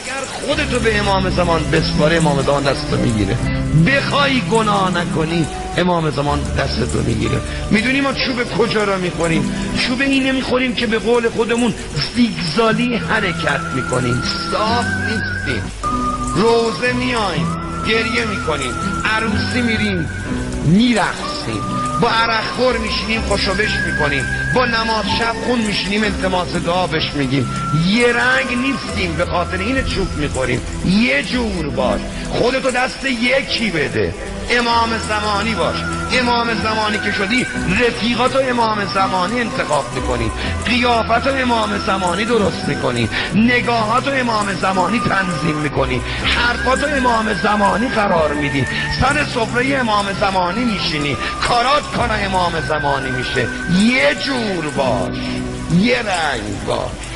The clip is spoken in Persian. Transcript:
اگر خودتو به امام زمان بسپاره امام زمان دستتو میگیره، بخوای گناه نکنی امام زمان دستتو میگیره. میدونی ما چوب کجا را میخوریم؟ چوب اینه میخوریم که به قول خودمون زیگزالی حرکت میکنیم، صاف نیستیم. روزه میایم گریه میکنیم، عروسی میریم میرقصیم، با عرق خور میشینیم خوشوبش میکنیم، با نماز شب خون میشینیم التماس دعا بهش میگیم. یه رنگ نیستیم، به خاطر این چوب میخوریم. یه جور باش، خودتو دست یکی بده، امام زمانی باش. امام زمانی که شدی رفیقاتو امام زمانی انتخاب میکنی، قیافتو امام زمانی درست میکنی، نگاهاتو امام زمانی تنظیم میکنی، حرفاتو امام زمانی قرار میدی، سر سفره امام زمانی میشینی، کارات کار امام زمانی میشه. یه جور باش، یه رنگ باش.